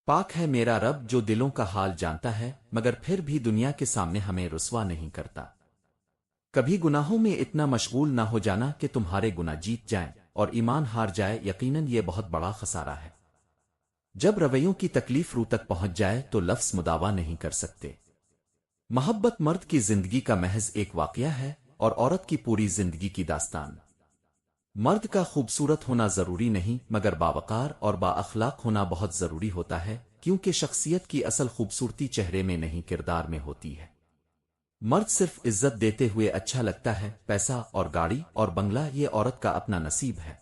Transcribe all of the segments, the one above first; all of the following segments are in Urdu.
پاک ہے میرا رب جو دلوں کا حال جانتا ہے، مگر پھر بھی دنیا کے سامنے ہمیں رسوا نہیں کرتا۔ کبھی گناہوں میں اتنا مشغول نہ ہو جانا کہ تمہارے گناہ جیت جائیں اور ایمان ہار جائے، یقیناً یہ بہت بڑا خسارہ ہے۔ جب رویوں کی تکلیف روح تک پہنچ جائے تو لفظ مداوا نہیں کر سکتے۔ محبت مرد کی زندگی کا محض ایک واقعہ ہے اور عورت کی پوری زندگی کی داستان۔ مرد کا خوبصورت ہونا ضروری نہیں، مگر باوقار اور با اخلاق ہونا بہت ضروری ہوتا ہے، کیونکہ شخصیت کی اصل خوبصورتی چہرے میں نہیں کردار میں ہوتی ہے۔ مرد صرف عزت دیتے ہوئے اچھا لگتا ہے، پیسہ اور گاڑی اور بنگلہ یہ عورت کا اپنا نصیب ہے۔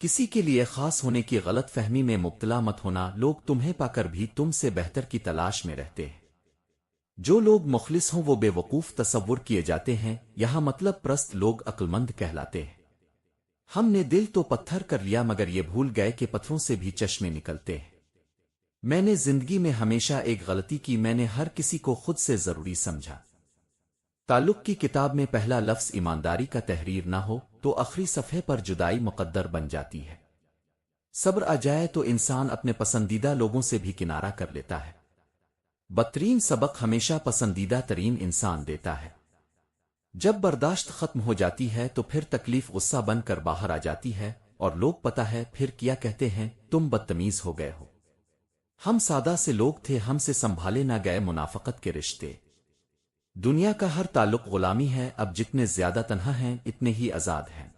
کسی کے لیے خاص ہونے کی غلط فہمی میں مبتلا مت ہونا، لوگ تمہیں پا کر بھی تم سے بہتر کی تلاش میں رہتے ہیں۔ جو لوگ مخلص ہوں وہ بے وقوف تصور کیے جاتے ہیں، یہاں مطلب پرست لوگ عقلمند کہلاتے ہیں۔ ہم نے دل تو پتھر کر لیا مگر یہ بھول گئے کہ پتھروں سے بھی چشمے نکلتے ہیں۔ میں نے زندگی میں ہمیشہ ایک غلطی کی، میں نے ہر کسی کو خود سے ضروری سمجھا۔ تعلق کی کتاب میں پہلا لفظ ایمانداری کا تحریر نہ ہو تو آخری صفحے پر جدائی مقدر بن جاتی ہے۔ صبر آ جائے تو انسان اپنے پسندیدہ لوگوں سے بھی کنارہ کر لیتا ہے۔ بدترین سبق ہمیشہ پسندیدہ ترین انسان دیتا ہے۔ جب برداشت ختم ہو جاتی ہے تو پھر تکلیف غصہ بن کر باہر آ جاتی ہے، اور لوگ پتہ ہے پھر کیا کہتے ہیں، تم بدتمیز ہو گئے ہو۔ ہم سادہ سے لوگ تھے، ہم سے سنبھالے نہ گئے منافقت کے رشتے۔ دنیا کا ہر تعلق غلامی ہے، اب جتنے زیادہ تنہا ہیں اتنے ہی آزاد ہیں۔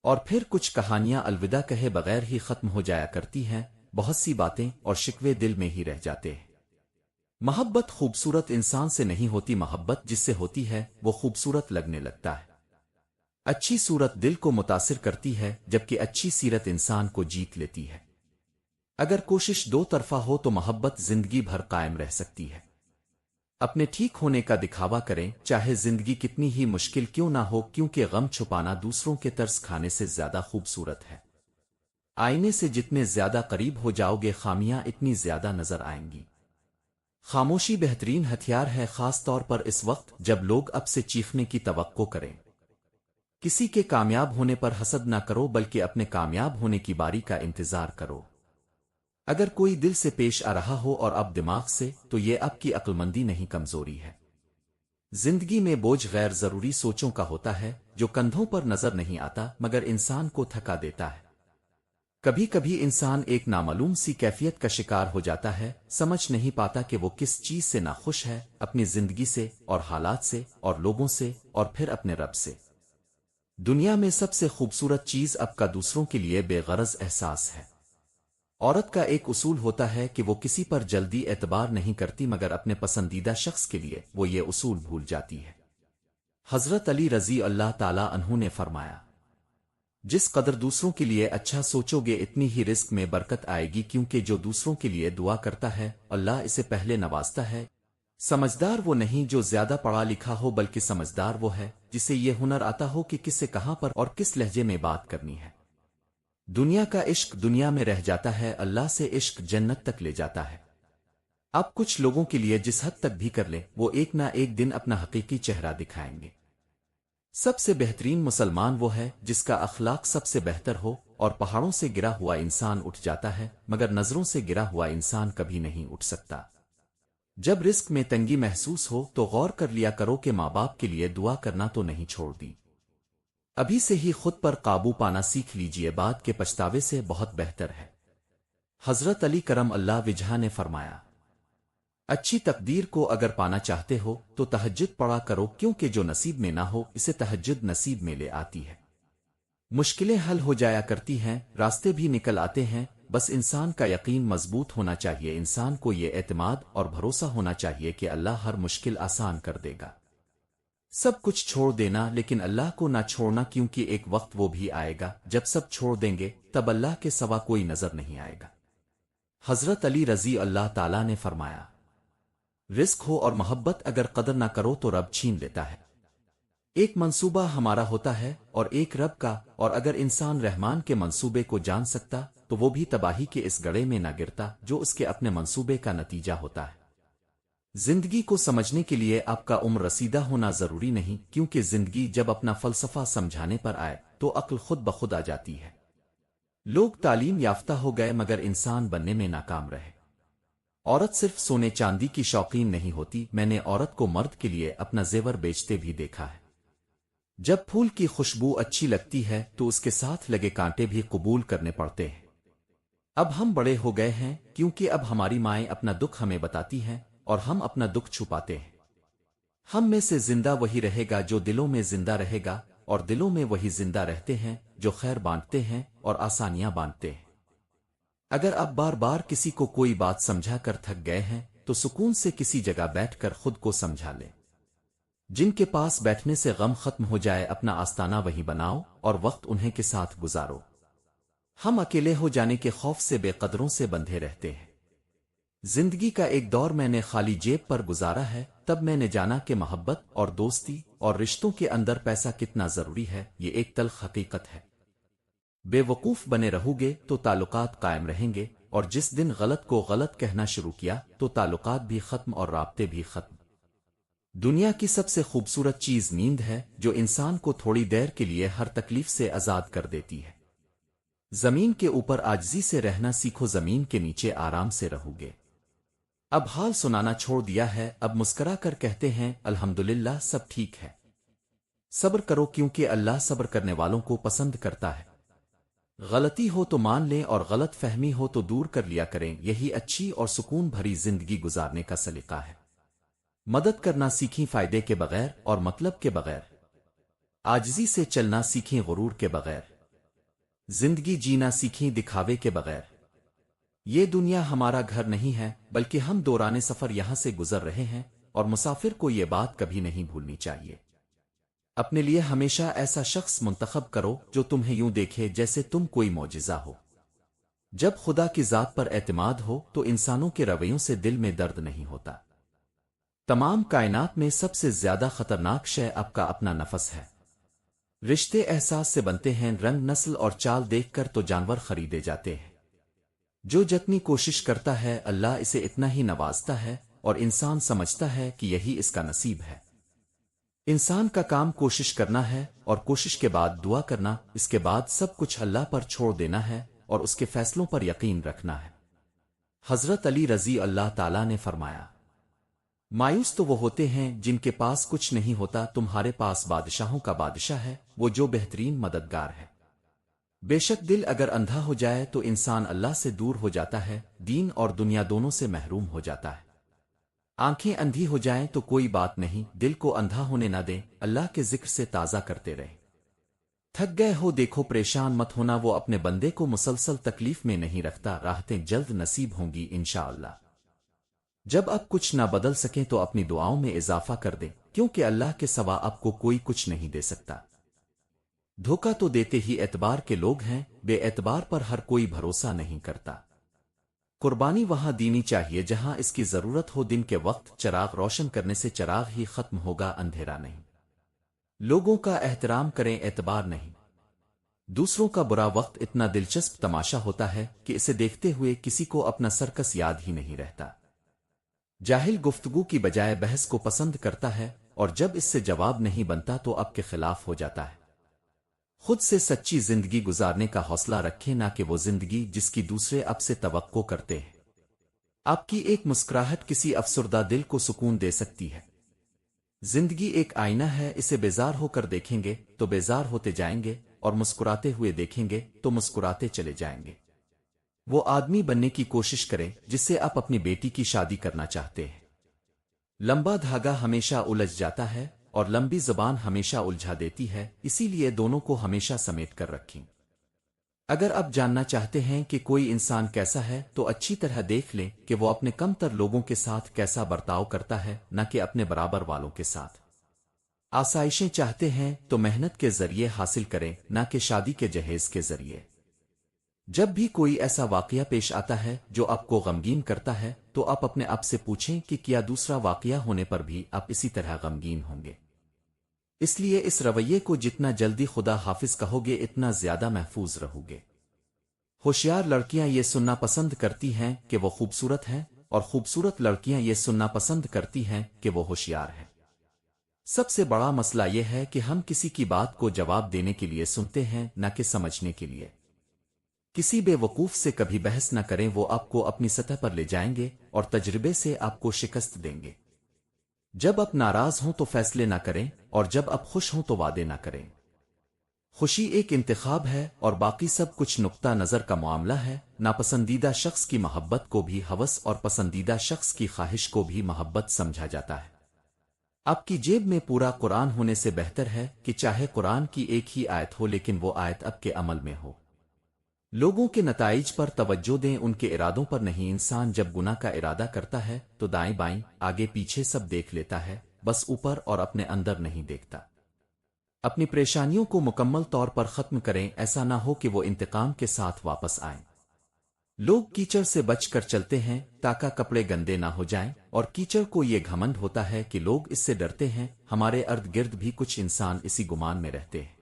اور پھر کچھ کہانیاں الوداع کہے بغیر ہی ختم ہو جایا کرتی ہیں، بہت سی باتیں اور شکوے دل میں ہی رہ جاتے ہیں۔ محبت خوبصورت انسان سے نہیں ہوتی، محبت جس سے ہوتی ہے وہ خوبصورت لگنے لگتا ہے۔ اچھی صورت دل کو متاثر کرتی ہے، جبکہ اچھی سیرت انسان کو جیت لیتی ہے۔ اگر کوشش دو طرفہ ہو تو محبت زندگی بھر قائم رہ سکتی ہے۔ اپنے ٹھیک ہونے کا دکھاوا کریں، چاہے زندگی کتنی ہی مشکل کیوں نہ ہو، کیونکہ غم چھپانا دوسروں کے ترس کھانے سے زیادہ خوبصورت ہے۔ آئینے سے جتنے زیادہ قریب ہو جاؤ گے خامیاں اتنی زیادہ نظر آئیں گی۔ خاموشی بہترین ہتھیار ہے، خاص طور پر اس وقت جب لوگ اب سے چیخنے کی توقع کریں۔ کسی کے کامیاب ہونے پر حسد نہ کرو، بلکہ اپنے کامیاب ہونے کی باری کا انتظار کرو۔ اگر کوئی دل سے پیش آ رہا ہو اور اب دماغ سے، تو یہ اب کی عقلمندی نہیں کمزوری ہے۔ زندگی میں بوجھ غیر ضروری سوچوں کا ہوتا ہے جو کندھوں پر نظر نہیں آتا مگر انسان کو تھکا دیتا ہے۔ کبھی کبھی انسان ایک نامعلوم سی کیفیت کا شکار ہو جاتا ہے، سمجھ نہیں پاتا کہ وہ کس چیز سے ناخوش ہے، اپنی زندگی سے اور حالات سے اور لوگوں سے اور پھر اپنے رب سے۔ دنیا میں سب سے خوبصورت چیز اب کا دوسروں کے لیے بے غرض احساس ہے۔ عورت کا ایک اصول ہوتا ہے کہ وہ کسی پر جلدی اعتبار نہیں کرتی، مگر اپنے پسندیدہ شخص کے لیے وہ یہ اصول بھول جاتی ہے۔ حضرت علی رضی اللہ تعالی عنہ نے فرمایا، جس قدر دوسروں کے لیے اچھا سوچو گے اتنی ہی رزق میں برکت آئے گی، کیونکہ جو دوسروں کے لیے دعا کرتا ہے اللہ اسے پہلے نوازتا ہے۔ سمجھدار وہ نہیں جو زیادہ پڑھا لکھا ہو، بلکہ سمجھدار وہ ہے جسے یہ ہنر آتا ہو کہ کس سے کہاں پر اور کس لہجے میں بات کرنی ہے۔ دنیا کا عشق دنیا میں رہ جاتا ہے، اللہ سے عشق جنت تک لے جاتا ہے۔ اب کچھ لوگوں کے لیے جس حد تک بھی کر لیں وہ ایک نہ ایک دن اپنا حقیقی چہرہ دکھائیں گے۔ سب سے بہترین مسلمان وہ ہے جس کا اخلاق سب سے بہتر ہو، اور پہاڑوں سے گرا ہوا انسان اٹھ جاتا ہے مگر نظروں سے گرا ہوا انسان کبھی نہیں اٹھ سکتا۔ جب رزق میں تنگی محسوس ہو تو غور کر لیا کرو کہ ماں باپ کے لیے دعا کرنا تو نہیں چھوڑ دی۔ ابھی سے ہی خود پر قابو پانا سیکھ لیجئے، بعد کے پچھتاوے سے بہت بہتر ہے۔ حضرت علی کرم اللہ وجہہ نے فرمایا، اچھی تقدیر کو اگر پانا چاہتے ہو تو تہجد پڑھا کرو، کیونکہ جو نصیب میں نہ ہو اسے تہجد نصیب میں لے آتی ہے۔ مشکلیں حل ہو جایا کرتی ہیں، راستے بھی نکل آتے ہیں، بس انسان کا یقین مضبوط ہونا چاہیے، انسان کو یہ اعتماد اور بھروسہ ہونا چاہیے کہ اللہ ہر مشکل آسان کر دے گا۔ سب کچھ چھوڑ دینا لیکن اللہ کو نہ چھوڑنا، کیونکہ ایک وقت وہ بھی آئے گا جب سب چھوڑ دیں گے، تب اللہ کے سوا کوئی نظر نہیں آئے گا۔ حضرت علی رضی اللہ تعالی نے فرمایا، رزق ہو اور محبت اگر قدر نہ کرو تو رب چھین لیتا ہے۔ ایک منصوبہ ہمارا ہوتا ہے اور ایک رب کا، اور اگر انسان رحمان کے منصوبے کو جان سکتا تو وہ بھی تباہی کے اس گڑھے میں نہ گرتا جو اس کے اپنے منصوبے کا نتیجہ ہوتا ہے۔ زندگی کو سمجھنے کے لیے آپ کا عمر رسیدہ ہونا ضروری نہیں، کیونکہ زندگی جب اپنا فلسفہ سمجھانے پر آئے تو عقل خود بخود آ جاتی ہے۔ لوگ تعلیم یافتہ ہو گئے مگر انسان بننے میں ناکام رہے۔ عورت صرف سونے چاندی کی شوقین نہیں ہوتی، میں نے عورت کو مرد کے لیے اپنا زیور بیچتے بھی دیکھا ہے۔ جب پھول کی خوشبو اچھی لگتی ہے تو اس کے ساتھ لگے کانٹے بھی قبول کرنے پڑتے ہیں۔ اب ہم بڑے ہو گئے ہیں کیونکہ اب ہماری مائیں اپنا دکھ ہمیں بتاتی ہیں اور ہم اپنا دکھ چھپاتے ہیں۔ ہم میں سے زندہ وہی رہے گا جو دلوں میں زندہ رہے گا، اور دلوں میں وہی زندہ رہتے ہیں جو خیر بانٹتے ہیں اور آسانیاں بانٹتے ہیں۔ اگر آپ بار بار کسی کو کوئی بات سمجھا کر تھک گئے ہیں تو سکون سے کسی جگہ بیٹھ کر خود کو سمجھا لیں۔ جن کے پاس بیٹھنے سے غم ختم ہو جائے اپنا آستانہ وہیں بناؤ اور وقت انہیں کے ساتھ گزارو۔ ہم اکیلے ہو جانے کے خوف سے بے قدروں سے بندھے رہتے ہیں۔ زندگی کا ایک دور میں نے خالی جیب پر گزارا ہے، تب میں نے جانا کہ محبت اور دوستی اور رشتوں کے اندر پیسہ کتنا ضروری ہے۔ یہ ایک تلخ حقیقت ہے۔ بے وقوف بنے رہو گے تو تعلقات قائم رہیں گے، اور جس دن غلط کو غلط کہنا شروع کیا تو تعلقات بھی ختم اور رابطے بھی ختم۔ دنیا کی سب سے خوبصورت چیز نیند ہے، جو انسان کو تھوڑی دیر کے لیے ہر تکلیف سے آزاد کر دیتی ہے۔ زمین کے اوپر عاجزی سے رہنا سیکھو، زمین کے نیچے آرام سے رہو گے۔ اب حال سنانا چھوڑ دیا ہے، اب مسکرا کر کہتے ہیں الحمدللہ سب ٹھیک ہے۔ صبر کرو کیونکہ اللہ صبر کرنے والوں کو پسند کرتا ہے۔ غلطی ہو تو مان لیں اور غلط فہمی ہو تو دور کر لیا کریں، یہی اچھی اور سکون بھری زندگی گزارنے کا سلیقہ ہے۔ مدد کرنا سیکھیں فائدے کے بغیر اور مطلب کے بغیر، عاجزی سے چلنا سیکھیں غرور کے بغیر، زندگی جینا سیکھیں دکھاوے کے بغیر۔ یہ دنیا ہمارا گھر نہیں ہے بلکہ ہم دوران سفر یہاں سے گزر رہے ہیں، اور مسافر کو یہ بات کبھی نہیں بھولنی چاہیے۔ اپنے لیے ہمیشہ ایسا شخص منتخب کرو جو تمہیں یوں دیکھے جیسے تم کوئی معجزہ ہو۔ جب خدا کی ذات پر اعتماد ہو تو انسانوں کے رویوں سے دل میں درد نہیں ہوتا۔ تمام کائنات میں سب سے زیادہ خطرناک شے آپ کا اپنا نفس ہے۔ رشتے احساس سے بنتے ہیں، رنگ نسل اور چال دیکھ کر تو جانور خریدے جاتے ہیں۔ جو جتنی کوشش کرتا ہے اللہ اسے اتنا ہی نوازتا ہے، اور انسان سمجھتا ہے کہ یہی اس کا نصیب ہے۔ انسان کا کام کوشش کرنا ہے، اور کوشش کے بعد دعا کرنا، اس کے بعد سب کچھ اللہ پر چھوڑ دینا ہے اور اس کے فیصلوں پر یقین رکھنا ہے۔ حضرت علی رضی اللہ تعالیٰ نے فرمایا، مایوس تو وہ ہوتے ہیں جن کے پاس کچھ نہیں ہوتا، تمہارے پاس بادشاہوں کا بادشاہ ہے، وہ جو بہترین مددگار ہے۔ بے شک دل اگر اندھا ہو جائے تو انسان اللہ سے دور ہو جاتا ہے، دین اور دنیا دونوں سے محروم ہو جاتا ہے۔ آنکھیں اندھی ہو جائیں تو کوئی بات نہیں، دل کو اندھا ہونے نہ دیں، اللہ کے ذکر سے تازہ کرتے رہیں۔ تھک گئے ہو دیکھو پریشان مت ہونا، وہ اپنے بندے کو مسلسل تکلیف میں نہیں رکھتا، راحتیں جلد نصیب ہوں گی انشاءاللہ۔ جب آپ کچھ نہ بدل سکیں تو اپنی دعاؤں میں اضافہ کر دیں، کیونکہ اللہ کے سوا آپ کو کوئی کچھ نہیں دے سکتا۔ دھوکہ تو دیتے ہی اعتبار کے لوگ ہیں، بے اعتبار پر ہر کوئی بھروسہ نہیں کرتا۔ قربانی وہاں دینی چاہیے جہاں اس کی ضرورت ہو، دن کے وقت چراغ روشن کرنے سے چراغ ہی ختم ہوگا، اندھیرا نہیں۔ لوگوں کا احترام کریں، اعتبار نہیں۔ دوسروں کا برا وقت اتنا دلچسپ تماشا ہوتا ہے کہ اسے دیکھتے ہوئے کسی کو اپنا سرکس یاد ہی نہیں رہتا۔ جاہل گفتگو کی بجائے بحث کو پسند کرتا ہے، اور جب اس سے جواب نہیں بنتا تو اب کے خلاف ہو جاتا ہے۔ خود سے سچی زندگی گزارنے کا حوصلہ رکھیں، نہ کہ وہ زندگی جس کی دوسرے اب سے توقع کرتے ہیں۔ آپ کی ایک مسکراہٹ کسی افسردہ دل کو سکون دے سکتی ہے۔ زندگی ایک آئینہ ہے، اسے بیزار ہو کر دیکھیں گے تو بیزار ہوتے جائیں گے، اور مسکراتے ہوئے دیکھیں گے تو مسکراتے چلے جائیں گے۔ وہ آدمی بننے کی کوشش کریں جس سے آپ اپنی بیٹی کی شادی کرنا چاہتے ہیں۔ لمبا دھاگا ہمیشہ الجھ جاتا ہے اور لمبی زبان ہمیشہ الجھا دیتی ہے، اسی لیے دونوں کو ہمیشہ سمیٹ کر رکھیں۔ اگر آپ جاننا چاہتے ہیں کہ کوئی انسان کیسا ہے تو اچھی طرح دیکھ لیں کہ وہ اپنے کم تر لوگوں کے ساتھ کیسا برتاؤ کرتا ہے، نہ کہ اپنے برابر والوں کے ساتھ۔ آسائشیں چاہتے ہیں تو محنت کے ذریعے حاصل کریں، نہ کہ شادی کے جہیز کے ذریعے۔ جب بھی کوئی ایسا واقعہ پیش آتا ہے جو آپ کو غمگین کرتا ہے تو آپ اپنے آپ سے پوچھیں کہ کیا دوسرا واقعہ ہونے پر بھی آپ اسی طرح غمگین ہوں گے۔ اس لیے اس رویے کو جتنا جلدی خدا حافظ کہو گے اتنا زیادہ محفوظ رہو گے۔ ہوشیار لڑکیاں یہ سننا پسند کرتی ہیں کہ وہ خوبصورت ہیں، اور خوبصورت لڑکیاں یہ سننا پسند کرتی ہیں کہ وہ ہوشیار ہیں۔ سب سے بڑا مسئلہ یہ ہے کہ ہم کسی کی بات کو جواب دینے کے لیے سنتے ہیں، نہ کہ سمجھنے کے لیے۔ کسی بے وقوف سے کبھی بحث نہ کریں، وہ آپ کو اپنی سطح پر لے جائیں گے اور تجربے سے آپ کو شکست دیں گے۔ جب آپ ناراض ہوں تو فیصلے نہ کریں، اور جب آپ خوش ہوں تو وعدے نہ کریں۔ خوشی ایک انتخاب ہے اور باقی سب کچھ نقطہ نظر کا معاملہ ہے۔ ناپسندیدہ شخص کی محبت کو بھی ہوس اور پسندیدہ شخص کی خواہش کو بھی محبت سمجھا جاتا ہے۔ آپ کی جیب میں پورا قرآن ہونے سے بہتر ہے کہ چاہے قرآن کی ایک ہی آیت ہو لیکن وہ آیت آپ کے عمل میں ہو۔ لوگوں کے نتائج پر توجہ دیں، ان کے ارادوں پر نہیں۔ انسان جب گناہ کا ارادہ کرتا ہے تو دائیں بائیں آگے پیچھے سب دیکھ لیتا ہے، بس اوپر اور اپنے اندر نہیں دیکھتا۔ اپنی پریشانیوں کو مکمل طور پر ختم کریں، ایسا نہ ہو کہ وہ انتقام کے ساتھ واپس آئیں۔ لوگ کیچڑ سے بچ کر چلتے ہیں تاکہ کپڑے گندے نہ ہو جائیں، اور کیچڑ کو یہ گھمنڈ ہوتا ہے کہ لوگ اس سے ڈرتے ہیں۔ ہمارے ارد گرد بھی کچھ انسان اسی گمان میں رہتے ہیں۔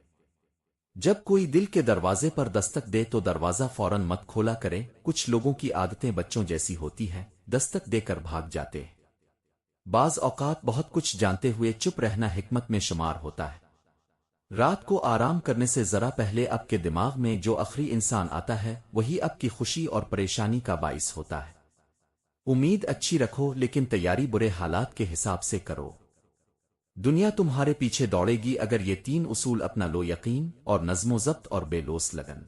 جب کوئی دل کے دروازے پر دستک دے تو دروازہ فوراً مت کھولا کرے۔ کچھ لوگوں کی عادتیں بچوں جیسی ہوتی ہیں، دستک دے کر بھاگ جاتے ہیں۔ بعض اوقات بہت کچھ جانتے ہوئے چپ رہنا حکمت میں شمار ہوتا ہے۔ رات کو آرام کرنے سے ذرا پہلے آپ کے دماغ میں جو آخری انسان آتا ہے وہی آپ کی خوشی اور پریشانی کا باعث ہوتا ہے۔ امید اچھی رکھو لیکن تیاری برے حالات کے حساب سے کرو۔ دنیا تمہارے پیچھے دوڑے گی اگر یہ تین اصول اپنا لو: یقین اور نظم و ضبط اور بے لوث لگن۔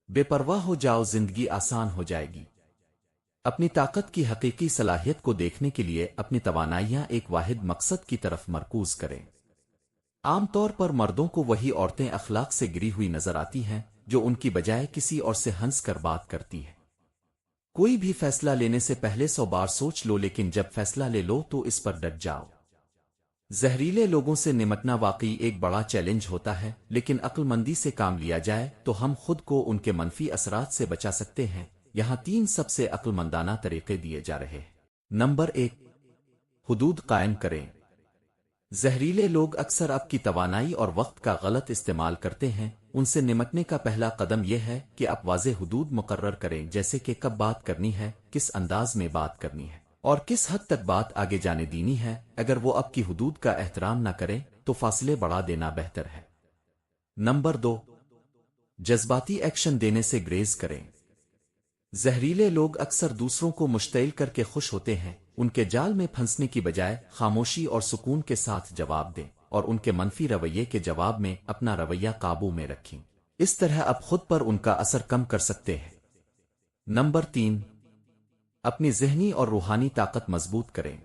بے پرواہ ہو جاؤ، زندگی آسان ہو جائے گی۔ اپنی طاقت کی حقیقی صلاحیت کو دیکھنے کے لیے اپنی توانائیاں ایک واحد مقصد کی طرف مرکوز کریں۔ عام طور پر مردوں کو وہی عورتیں اخلاق سے گری ہوئی نظر آتی ہیں جو ان کی بجائے کسی اور سے ہنس کر بات کرتی ہیں۔ کوئی بھی فیصلہ لینے سے پہلے 100 بار سوچ لو، لیکن جب فیصلہ لے لو تو اس پر ڈٹ جاؤ۔ زہریلے لوگوں سے نمٹنا واقعی ایک بڑا چیلنج ہوتا ہے، لیکن عقل مندی سے کام لیا جائے تو ہم خود کو ان کے منفی اثرات سے بچا سکتے ہیں۔ یہاں 3 سب سے عقل مندانہ طریقے دیے جا رہے ہیں۔ نمبر 1، حدود قائم کریں۔ زہریلے لوگ اکثر آپ کی توانائی اور وقت کا غلط استعمال کرتے ہیں۔ ان سے نمٹنے کا پہلا قدم یہ ہے کہ آپ واضح حدود مقرر کریں، جیسے کہ کب بات کرنی ہے، کس انداز میں بات کرنی ہے، اور کس حد تک بات آگے جانے دینی ہے۔ اگر وہ آپ کی حدود کا احترام نہ کریں تو فاصلے بڑھا دینا بہتر ہے۔ نمبر 2، جذباتی ایکشن دینے سے گریز کریں۔ زہریلے لوگ اکثر دوسروں کو مشتعل کر کے خوش ہوتے ہیں۔ ان کے جال میں پھنسنے کی بجائے خاموشی اور سکون کے ساتھ جواب دیں، اور ان کے منفی رویے کے جواب میں اپنا رویہ قابو میں رکھیں۔ اس طرح آپ خود پر ان کا اثر کم کر سکتے ہیں۔ نمبر 3، اپنی ذہنی اور روحانی طاقت مضبوط کریں۔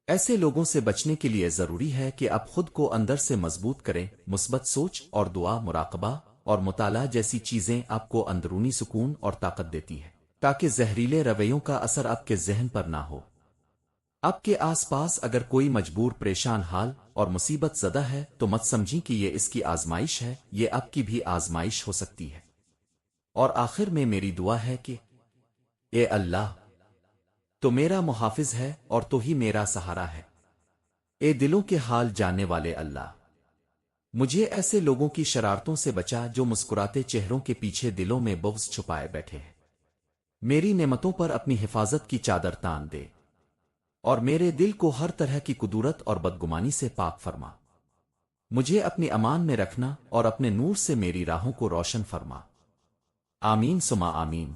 ایسے لوگوں سے بچنے کے لیے ضروری ہے کہ آپ خود کو اندر سے مضبوط کریں۔ مثبت سوچ اور دعا، مراقبہ اور مطالعہ جیسی چیزیں آپ کو اندرونی سکون اور طاقت دیتی ہیں، تاکہ زہریلے رویوں کا اثر آپ کے ذہن پر نہ ہو۔ آپ کے آس پاس اگر کوئی مجبور، پریشان حال اور مصیبت زدہ ہے تو مت سمجھیں کہ یہ اس کی آزمائش ہے، یہ آپ کی بھی آزمائش ہو سکتی ہے۔ اور آخر میں میری دعا ہے کہ اے اللہ، تو میرا محافظ ہے اور تو ہی میرا سہارا ہے۔ اے دلوں کے حال جاننے والے اللہ، مجھے ایسے لوگوں کی شرارتوں سے بچا جو مسکراتے چہروں کے پیچھے دلوں میں بغض چھپائے بیٹھے ہیں۔ میری نعمتوں پر اپنی حفاظت کی چادر تان دے، اور میرے دل کو ہر طرح کی کدورت اور بدگمانی سے پاک فرما۔ مجھے اپنی امان میں رکھنا اور اپنے نور سے میری راہوں کو روشن فرما۔ آمین ثم آمین۔